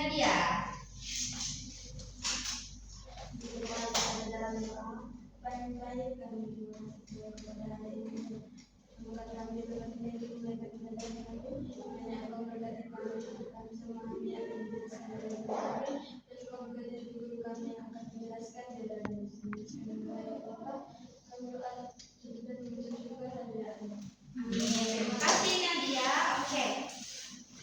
Nadia. Terima kasih Nadia. Oke.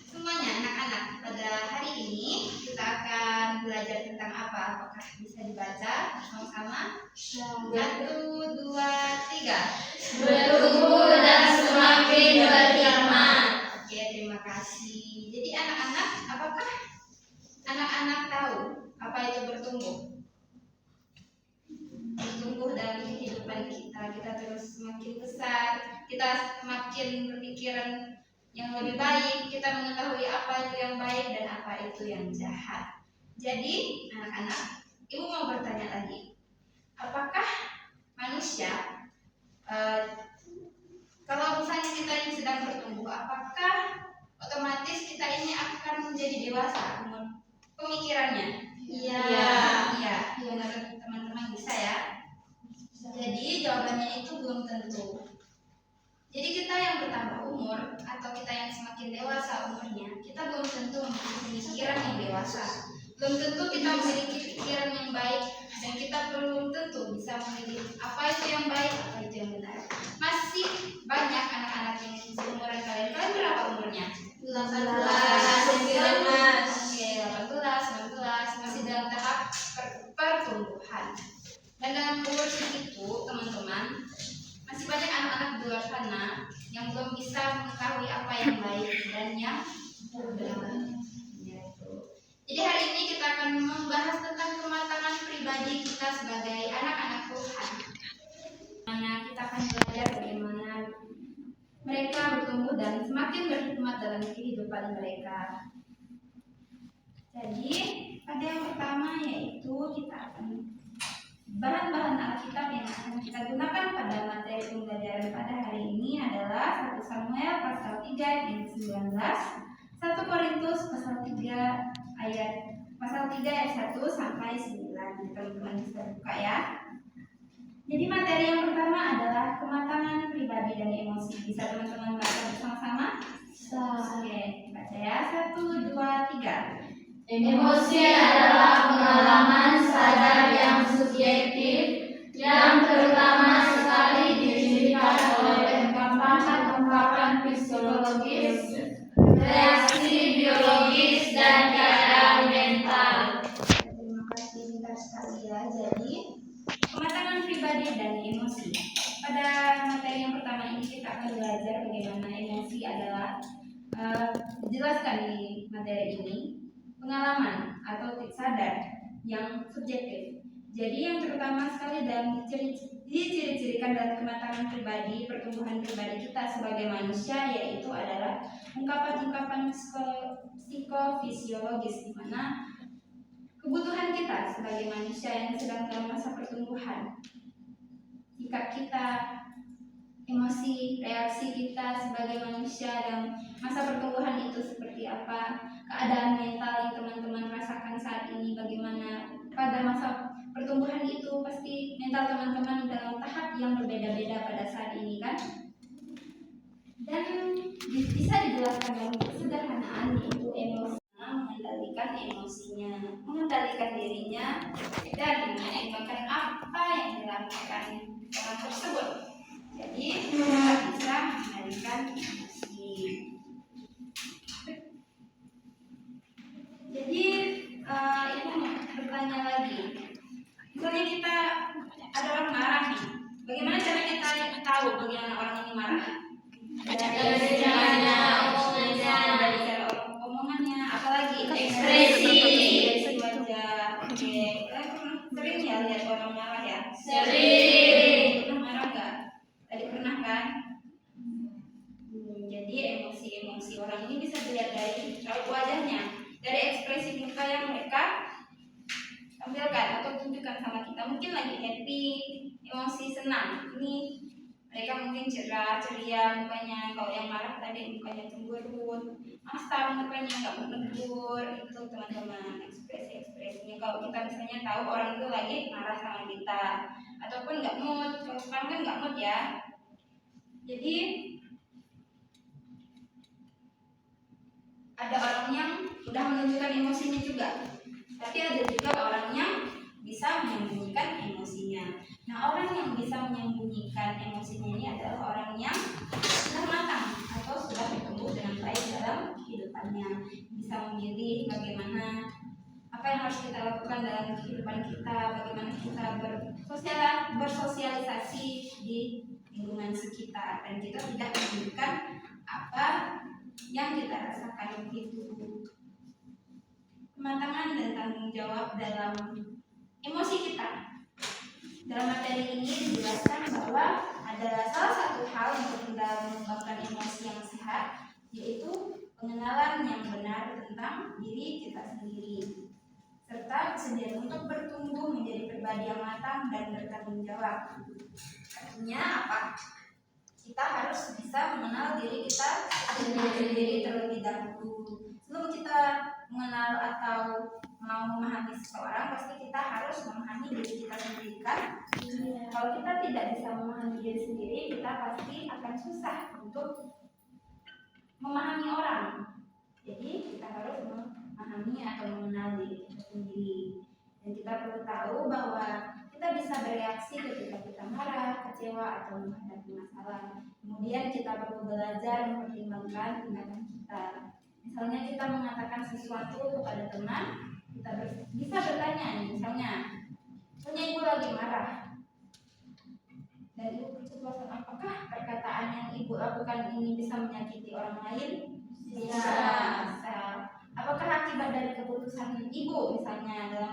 Semuanya anak-anak, pada hari ini kita akan belajar tentang apa? Apakah bisa dibaca sama-sama? 1, 2, 3. Bertumbuh dan semakin berhikmat. Oke, terima kasih. Jadi anak-anak, apakah anak-anak tahu apa itu bertumbuh? Bertumbuh dalam kehidupan kita terus semakin besar, kita semakin berpikiran yang lebih baik, kita mengetahui apa itu yang baik dan apa itu yang jahat. Jadi anak-anak, ibu mau bertanya lagi, apakah manusia kalau misalnya kita ini sedang bertumbuh, apakah otomatis kita ini akan menjadi dewasa pemikirannya? Iya. Iya, menurut teman-teman bisa ya. Jadi jawabannya itu belum tentu. Jadi kita yang bertambah umur atau kita yang semakin dewasa umurnya, kita belum tentu memiliki pemikiran yang dewasa. Belum tentu kita memiliki pikiran yang baik dan kita belum tentu bisa memilih apa itu yang baik, apa itu yang benar. Masih banyak anak-anak yang seumuran kalian. Kalian berapa umurnya? 18, 19. Oke, 18, 19 masih dalam tahap pertumbuhan. Dan dalam umur segitu, teman-teman, masih banyak anak-anak di luar sana yang belum bisa mengetahui apa yang baik dan yang benar. Jadi hari ini kita akan membahas tentang kematangan pribadi kita sebagai anak-anak Tuhan. Mana kita akan belajar bagaimana mereka bertumbuh dan semakin berhikmat dalam kehidupan mereka. Jadi pada yang pertama yaitu kita akan bahan-bahan Alkitab yang akan kita gunakan pada materi pembelajaran pada hari ini adalah 1 Samuel pasal 3 ayat 19, 1 Korintus pasal 3 ayat 1 sampai 9. Teman-teman bisa buka ya. Jadi materi yang pertama adalah kematangan pribadi dan emosi. Bisa teman-teman baca bersama-sama? Oke, baca ya. 1, 2, 3. Emosi adalah pengalaman sadar yang subjektif yang terutama sekali dicirikan oleh ungkapan-ungkapan psikologis, reaksi biologis, dan keadaan mental. Terima kasih bentar sekali ya. Jadi kematangan pribadi dan emosi. Pada materi yang pertama ini kita akan belajar bagaimana emosi adalah dijelaskan di materi ini. Pengalaman atau sadar yang subjektif. Jadi yang terutama sekali dalam diciri-cirikan dalam kematangan pribadi, pertumbuhan pribadi kita sebagai manusia yaitu adalah ungkapan-ungkapan psikofisiologis, di mana kebutuhan kita sebagai manusia yang sedang dalam masa pertumbuhan. Sikap kita, emosi, reaksi kita sebagai manusia dalam masa pertumbuhan itu seperti apa, keadaan mental yang teman-teman rasakan saat ini bagaimana. Pada masa pertumbuhan itu pasti mental teman-teman dalam tahap yang berbeda-beda pada saat ini kan. Dan bisa dijelaskan dalam kesederhanaan yaitu emosi mengendalikan emosinya, mengendalikan dirinya dan mengimbangkan apa yang dilakukan orang tersebut. Jadi kita bisa mengendalikan emosi. Jadi ibu mau bertanya lagi. Misalnya kita ada orang marah nih, bagaimana cara kita tahu bagaimana orang ini marah? Dari caranya, Dari cara omongannya, apalagi Ekspresi. wajah. Oke, sering ya lihat orang marah ya? Sering. Pernah marah nggak? Tadi pernah kan? Jadi emosi-emosi orang ini bisa dilihat dari raut wajahnya, dari ekspresi muka yang mereka tampilkan atau tunjukkan sama kita. Mungkin lagi happy, emosi senang, ini Mereka mungkin cerah, ceria mukanya. Kalau yang marah tadi mukanya cemberut, asam mukanya, nggak menegur. Itu teman-teman ekspresi-ekspresinya. Kalau kita misalnya tahu orang itu lagi marah sama kita, ataupun nggak mood. Kalau sekarang kan nggak mood ya. Jadi ada orang yang udah menunjukkan emosinya juga, tapi ada juga orang yang bisa menyembunyikan emosinya. Nah, orang yang bisa menyembunyikan emosinya ini adalah orang yang sudah matang atau sudah bertumbuh dengan baik dalam kehidupannya, bisa memilih bagaimana apa yang harus kita lakukan dalam kehidupan kita, bagaimana kita bersosialisasi di lingkungan sekitar, dan kita tidak menunjukkan apa yang kita rasakan itu. Kematangan dan tanggung jawab dalam emosi kita. Dalam materi ini dijelaskan bahwa ada salah satu hal yang penting dalam mengembangkan emosi yang sehat, yaitu pengenalan yang benar tentang diri kita sendiri, serta kesediaan untuk bertumbuh menjadi pribadi yang matang dan bertanggung jawab. Artinya apa? Kita harus bisa mengenal diri kita sendiri terlebih dahulu. Sebelum kita mengenal atau mau memahami seseorang, pasti kita harus memahami diri kita sendiri, kan? Kalau kita tidak bisa memahami diri sendiri, kita pasti akan susah untuk memahami orang. Jadi kita harus memahami atau mengenal diri kita sendiri. Dan kita perlu tahu bahwa kita bisa bereaksi ketika kita marah, kecewa, atau menghadapi masalah. Kemudian kita perlu belajar mempertimbangkan tindakan kita. Misalnya kita mengatakan sesuatu kepada teman, kita bisa bertanya nih, misalnya punya ibu lagi marah, dan ibu keceplosan, apakah perkataan yang ibu lakukan ini bisa menyakiti orang lain? Bisa. Apakah akibat dari keputusan ibu misalnya dalam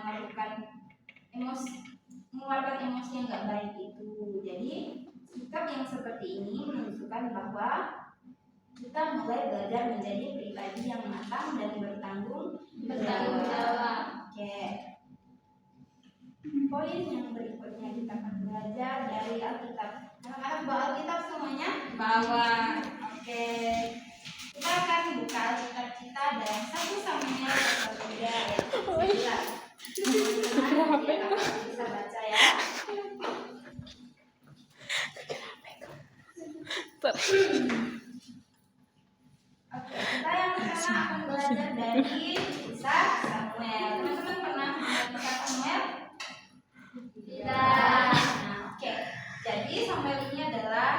mengeluarkan emosi yang nggak baik itu? Jadi sikap yang seperti ini menunjukkan bahwa kita mulai belajar menjadi pribadi yang matang dan bertanggung jawab. Oke. Poin yang berikutnya kita akan belajar dari Alkitab. Anak-anak bawa Alkitab semuanya? Bawa. Oke. Kita akan buka Alkitab kita dalam 1 Samuel pasal 3 ayat 11. Teman-teman bisa baca ya. Oke, kita yang pertama akan belajar dari kisah Samuel. Teman-teman pernah mendengar kisah Samuel? Tidak. Nah, oke. Jadi Samuel ini adalah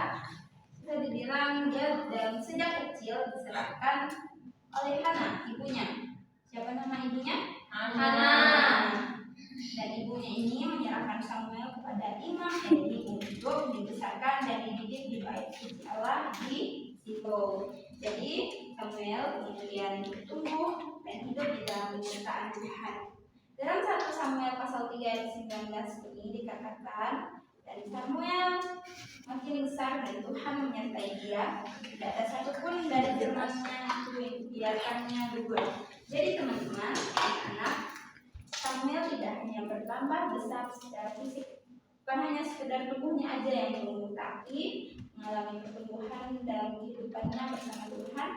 bisa dibilang dia dan sejak kecil diserahkan oleh Hana, ibunya. Siapa nama ibunya? Hana. Dan ibunya ini menyerahkan Samuel kepada Imam Eli untuk dibesarkan dan dididik di bait suci Allah di Silo. Jadi Samuel kemudian bertumbuh dan hidup di dalam penyertaan Tuhan. Dalam 1 Samuel pasal 3 ayat 19 ini dikatakan, dan Samuel makin besar dan Tuhan menyertai dia, tidak ada satupun dari firman-Nya itu yang dibiarkannya gugur. Jadi teman-teman, anak-anak, Samuel tidak hanya bertambah besar secara fisik, bukan hanya sekedar tubuhnya aja yang tumbuh, tapi mengalami pertumbuhan dalam kehidupannya bersama Tuhan.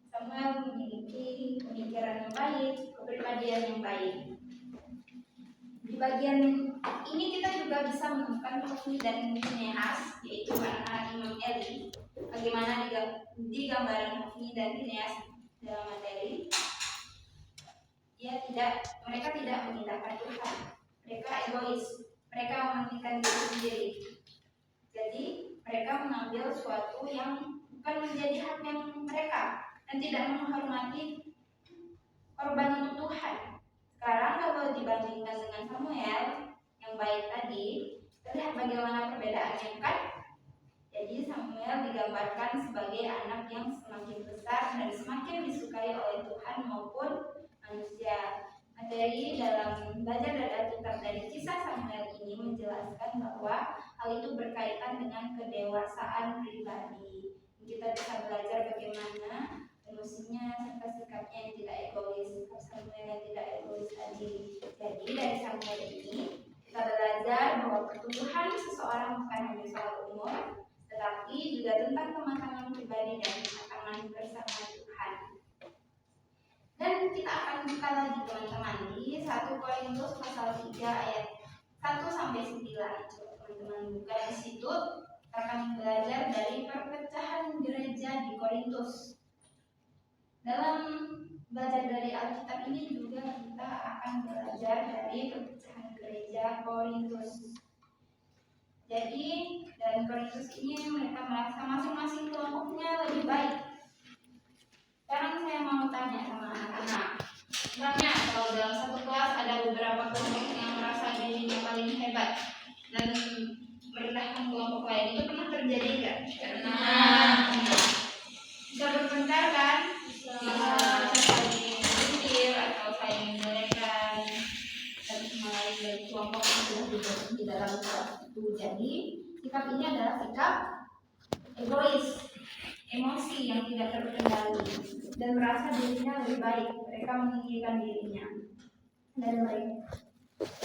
Samuel memiliki pemikiran yang baik, kepribadian yang baik. Di bagian ini kita juga bisa menemukan Hofni dan Finehas, yaitu anak-anak Imam Eli. Bagaimana di gambaran Hofni dan Finehas dalam materi? Mereka tidak mengindahkan Tuhan. Mereka egois. Mereka mementingkan diri sendiri. Jadi mereka mengambil sesuatu yang bukan menjadi hak yang mereka dan tidak menghormati korban untuk Tuhan. Sekarang kalau dibandingkan dengan Samuel yang baik tadi, terlihat bagaimana perbedaannya, kan? Jadi Samuel digambarkan sebagai anak yang semakin besar dan semakin disukai oleh Tuhan maupun manusia. Materi dalam belajar dari Alkitab dari kisah Samuel ini menjelaskan bahwa hal itu berkaitan dengan kedewasaan pribadi. Kita bisa belajar bagaimana emosinya serta sikapnya yang tidak egois, sikap Samuel yang tidak egois tadi. Jadi dari Samuel ini kita belajar bahwa pertumbuhan seseorang bukan hanya soal umur, tetapi tapi juga tentang kematangan pribadi dan kematangan bersama Tuhan. Dan kita akan buka lagi teman-teman di 1 Korintus pasal 3 ayat 1 sampai 9. Coba teman-teman buka di situ. Kita akan belajar dari perpecahan gereja di Korintus. Dalam belajar dari Alkitab ini juga kita akan belajar dari perpecahan gereja Korintus. Jadi dari Korintus ini mereka merasa masing-masing kelompoknya lebih baik. Sekarang saya mau tanya sama anak-anak. Misalnya kalau dalam satu kelas ada beberapa kelompok yang merasa dirinya paling hebat dan merendahkan kelompok lain, itu pernah terjadi nggak? Pernah. Bisa berpencar kan? Saling berpikir atau saling menjelekan satu sama lain dari kelompok yang sudah dibentuk di dalam kelas itu. Jadi sikap ini adalah sikap egois, emosi yang tidak terkendali dan merasa dirinya lebih baik. Mereka meninggikan dirinya dan mereka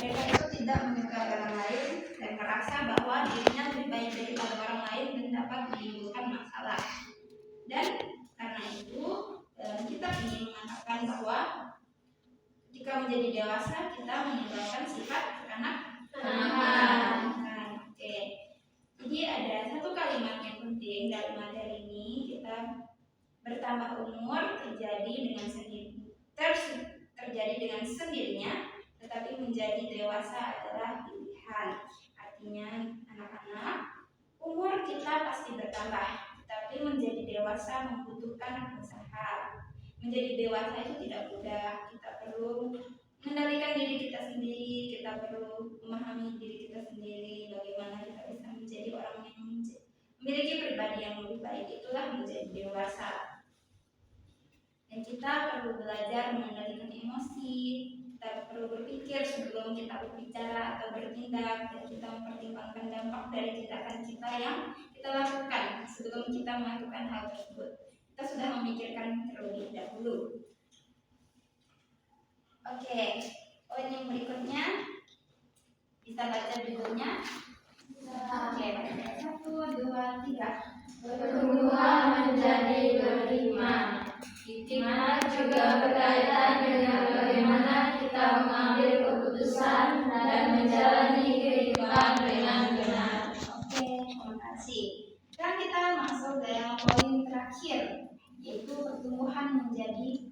itu tidak menyukai orang lain dan merasa bahwa dirinya lebih baik daripada orang lain dan dapat menimbulkan masalah. Dan karena itu kita ingin mengatakan bahwa ketika menjadi dewasa kita meninggalkan sifat kanak-kanakan. Oke. Jadi ada satu kalimat yang penting dalam materi ini. Kita bertambah umur terjadi dengan sendirinya, tetapi menjadi dewasa adalah pilihan. Artinya anak-anak, umur kita pasti bertambah, tetapi menjadi dewasa membutuhkan usaha. Menjadi dewasa itu tidak mudah. Kita perlu mengendalikan diri kita sendiri, kita perlu memahami diri kita sendiri, bagaimana kita bisa menjadi orang yang memiliki pribadi yang lebih baik. Itulah menjadi dewasa. Dan kita perlu belajar mengendalikan emosi. Kita perlu berpikir sebelum kita berbicara atau bertindak, dan kita mempertimbangkan dampak dari tindakan kita yang kita lakukan sebelum kita melakukan hal tersebut. Kita sudah memikirkan terlebih dahulu. Oke, poin yang berikutnya bisa baca judulnya. Oke, 1, 2, 3. Pertumbuhan menjadi beriman. Hikmat juga berkaitan dengan bagaimana kita mengambil keputusan dan menjalani kehidupan dengan benar. Oke, terima kasih. Sekarang kita masuk dalam poin terakhir, yaitu pertumbuhan menjadi